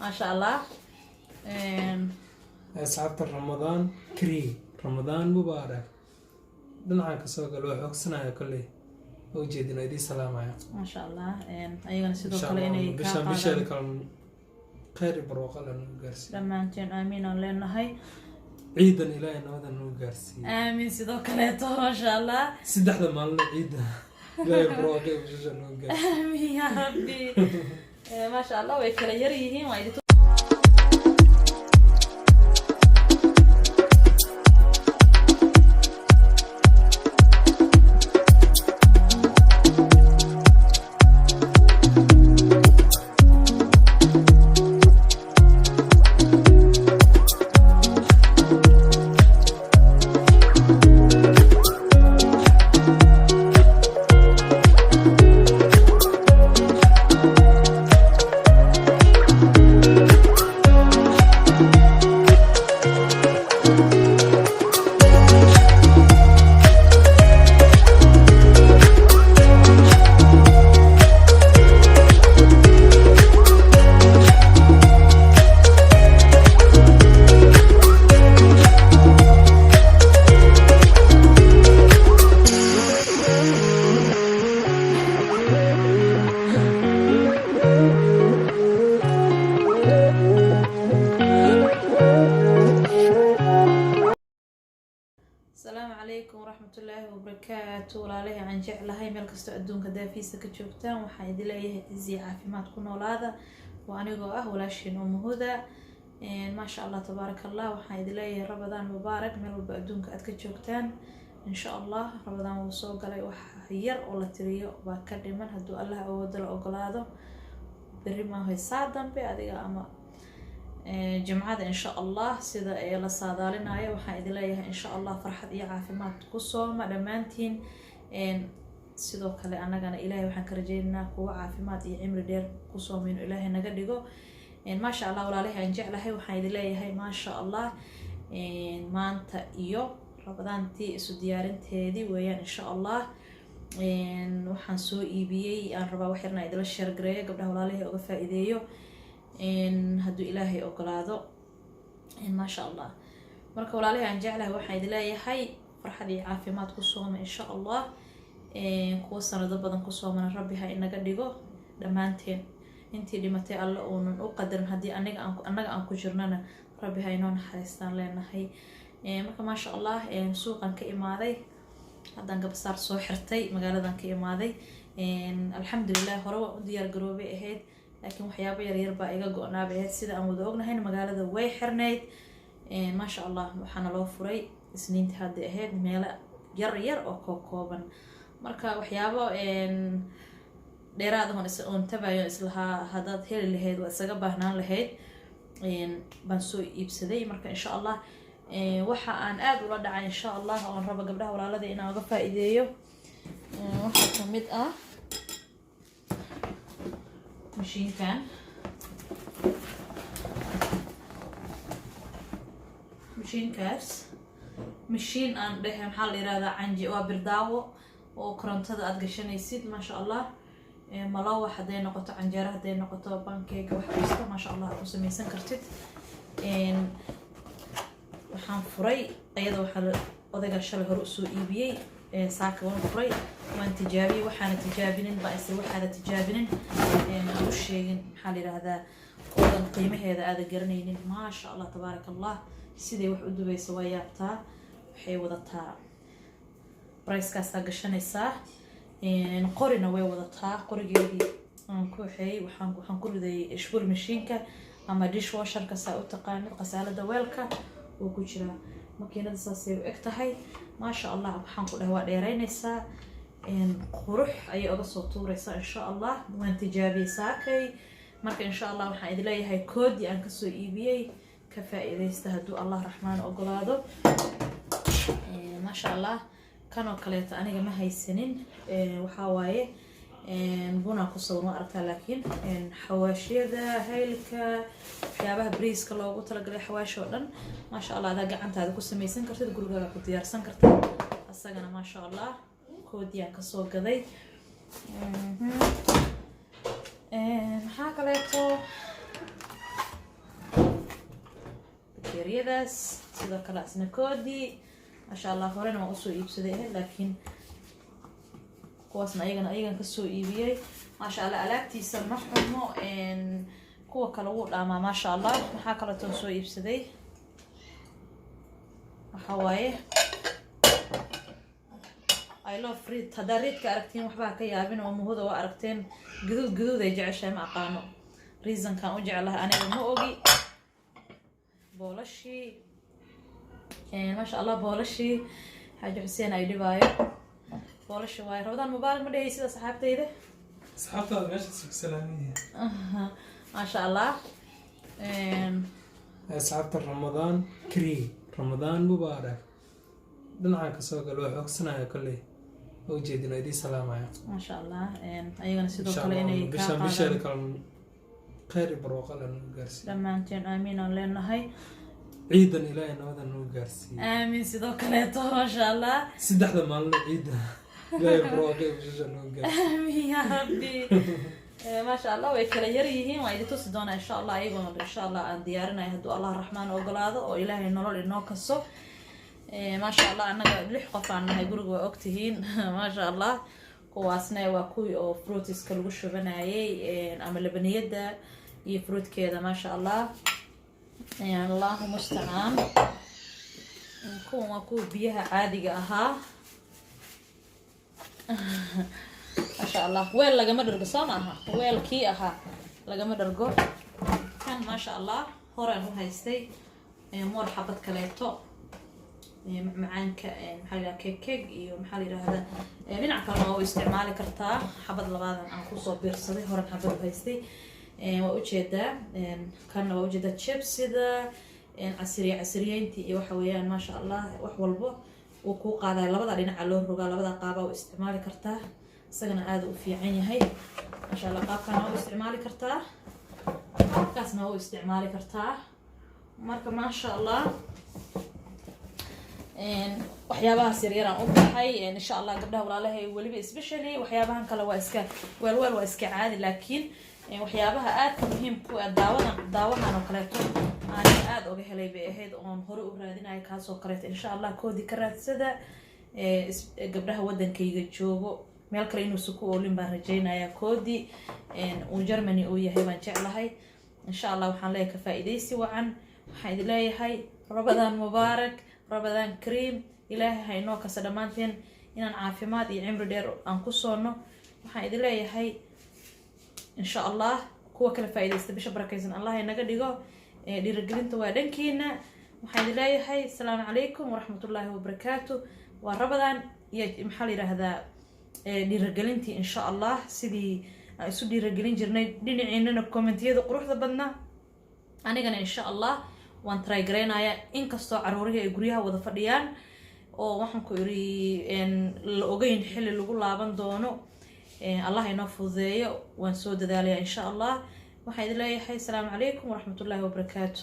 ما شاء الله. أصحاب رمضان كريم رمضان مبارك دنعك سوق الوحوك سنة كله وجدنا دي سلام عليكم ما شاء الله. أيوة نسيت شاء كليني الله بشارك خير بروق لنا نقارسي لما أنتين آمين لنا هاي عيدا إلهي نودا نقارسي آمين سيدو كليتو ما شاء الله. سدح ذا مالنا عيدا إلهي بروق بشجع نقارسي آمين يا ربي. ما شاء الله ويكلا يريهين وايد. السلام عليكم ورحمة الله وبركاته. ولا عن جعل هاي ملك استعدون كذا في سكتشوكتان وحيد ليه زي عافيمات كنا ولاذا وأنا جواه ولا شيء نوم هذا ما شاء الله تبارك الله. وحيد ليه رمضان مبارك ملك بعدون كأتكتشوكتان إن شاء الله. رمضان وصوق عليه وحير ولا تريو وكذا من هدو الله أود الأقلاده بريما هي صادم بأديك أما جمعة إن شاء الله سيدا إلى صادالنا هاي وحيد ليه إن شاء الله فرحة إيه عافيمات كسوم دمانتين sidoo kale anagana ilaahay waxaan ka rajaynaynaa kuwa caafimaad iyo cimri dheer ku soomin ilaahay naga dhigo ma sha Allah walaalahay aan jeclahay waxaan idin leeyahay ma sha Allah maanta iyo rabadaantii isu diyaarinteedii weeyaan insha Allah waxaan soo iibiyay aan rabaa wax yarna idila share gareeyo gabdhaha walaalahay uga faa'iideeyo hadduu ilaahay ogolaado ma sha Allah. marka walaalahay aan jeclahay waxaan idin leeyahay farxad iyo caafimaad ku sooma insha Allah. kuwa sanado badan ku soomana rabbi ha inaga dhigo dhammaanteen intii dhimatay alla uunan u qadarin haddii annaga aan ku jirnana rabbi ha inoo naxariistaan leenahay. marka ma sha Allah suuqan ka imaaday haddaan gabasaar soo xirtay magaaladan ka imaaday alxamdulillah hore waan u diyaar garoobay ahayd laakiin waxyaabo yaryar baa iga go-naabay ahayd sida aan wada ognahay magaalada way xirnayd ma sha Allah waxaana loo furay isniintii hadda ahayd meelo yar oo kooban marka waxyaabo dheeraad oon tabayo islahaa haddaad heli lahayd waa isaga baahnaan lahayd baan soo iibsaday. marka insha Allah waxa aan aad ula dhacay insha Allah oon rabo gabdhaha walaalada inaan uga faa'iideeyo waxa ka mid ah mashiinkaas mashiin aan dhahay maxaa la yiraahdaa canji waa birdaawo oo korontada aad gashanaysid ma sha Allah malawa haday noqoto canjeera haday noqoto pancake wax kasta ma sha Allah ku sameeysan kartid. waxaan furay ayada waxa odayga shalay hore soo iibiyay saaka waan furay waan tijaabiyay waxaan tijaabinin ba isla waxaad tijaabinin u sheegin maxaa la yiraahdaa qodan qiimaheeda aad garanaynin ma sha Allah tabarakallah sidee wax u dubayso waa yaabtaa waxay wadataa price kaas gashanaysaa qorina way wadataa qorigeedii aan ku xay waxaan ku riday ishbul mashiinka ama dishwasher ka saa u taqaanid qasaalada weelka oo ku jira makiinada saasay u egtahay ma sha Allah waxaan ku dhahay waa dheeraynaysaa qurux ayay uga soo tuuraysaa insha Allah waan tijaabiyay saakay. marka insha Allah waxaan idin leeyahay koodi aan ka soo iibiyay ka faa'iideysta hadduu Allah raxmaan ogolaado ma sha Allah. kanoo kaleeto aniga ma haysanin waxa waaye buna ku soo ma arkaa laakiin xawaashiyada haylka waxyaabaha briiska loogu talagalay xawaash oo dhan ma sha Allah aad gacantaada ku sameeysan kartid gurigaaga ku diyaarsan kartid asagana ma sha Allah koodiyaan ka soo gaday. maxaa kaleeto bateriyadas sidoo kale asna koodii masha Allah horena waan usoo iibsaday laakiin kuwaasna ayagan kasoo iibiyay masha Allah alaabtiisa ma xumo kuwa kale wuu dhaamaa masha Allah maxaa kale toon soo iibsaday waxa waaye I love fruit hada reedka aragtiin waxba ka yaabin oo muhuda waa aragteen guduud ay jeceshahay ma aqaano reason kan u jecelahay aniga ma ogi boolashi masha Allah boolashi Xaaji Xuseen ay dhibaayo boolashi way Ramadan mubaarak ma dhahay sida saxaabtayda meesha isku salaamiyay masha Allah asxaabta Ramadan mubaarak dhinaca ka soo gal wax ogsanaya kale oo jeedina idii salaamaya masha Allah ayagana sidoo kale inay ka qaadaan khayr barwaaqo lana gaarsiiyo dhamaanteen aamin aan leenahay ciidan ilaahay nabadan noo gaarsiiyo aamin sidoo kale masha Allah saddexda maalin ciidan ilaahay barwaaqo bisha noo gaarsiiyo aamin ya rabbi masha Allah way kala yar yihiin waa idin tusi doonaa insha Allah ayagoo insha Allah aan diyaarinayo hadduu Allah Raxmaan ogolaado oo ilaahay nolol inoo kaso masha Allah anaga 6 qof aan nahay guriga waa ogtihiin masha Allah kuwaasna waa kuwii oo fruitiska lagu shubanayay ama labaniyada iyo fruitkeeda masha Allah Allahu musta'an kuwa biyaha caadiga ahaa masha Allah weel lagama dhargo soomaha weelkii ahaa lagama dhargo kan masha Allah horaan u haystay moor xabad kaleeto macaanka maxaa la keeg iyo maxaa la yiraahdaa dhinac kale oo isticmaali kartaa xabad labaadan aan ku soo biirsaday horan xabad haystay waa u jeedaa kana waa u jeedaa chipsida casriyeyntii iyo waxa weeyaan masha Allah wax walbo uu ku qaaday labada dhinac loo rogaa labada qaab oo isticmaali kartaa isagana aad u fiican yahay masha Allah qaabkan oo isticmaali kartaa qaabkaasna oo isticmaali kartaa marka masha Allah waxyaabaha siriyaan u baxay insha Allah gabdhaha walaalahay waliba especially waxyaabahan kale waa iska weel waa iska caadi laakiin waxyaabaha aad ka muhiimku ah daawahan oo kale aan aad uga helay bay ahayd oon hore u raadinay kaas oo kale insha Allah koodi ka raadsada gabdhaha wadankayga joogo meel kale inuu suku oolin baan rajaynayaa koodi uu Germany uu yahay baan jeclahay insha Allah waxaan leeyahay ka faa'iideysi wacan waxaan idin leeyahay Ramadan mubaarak Ramadan Kareem ilaahay haynoo ka sadamaanteen inaan caafimaad iyo cimri dheer aan ku soono waxaan idin leeyahay insha Allah kuwa kala faa'iideysta bisha barakaysan Allah inaga dhigo dhiirigelinta waa dhankiina waxaan idin leeyahay assalaamu calaykum waraxmatullaahi wabarakaatuh waa Ramadan iyo maxaa la yiraahdaa dhiirigelintii insha Allah sidii isu dhiirigelin jirnay dhinaciinana commentiyada quruxda badna anigana insha Allah waan try gareynayaa inkastoo caruurihii ay guryaha wada fadhiyaan oo waxaan ku iri la ogeyn xilli lagu laaban doono Allah inoo fududeeyo waan soo dadaalayaa insha Allah waxaan idin leeyahay assalaamu calaykum waraxmatullaahi wabarakaatuh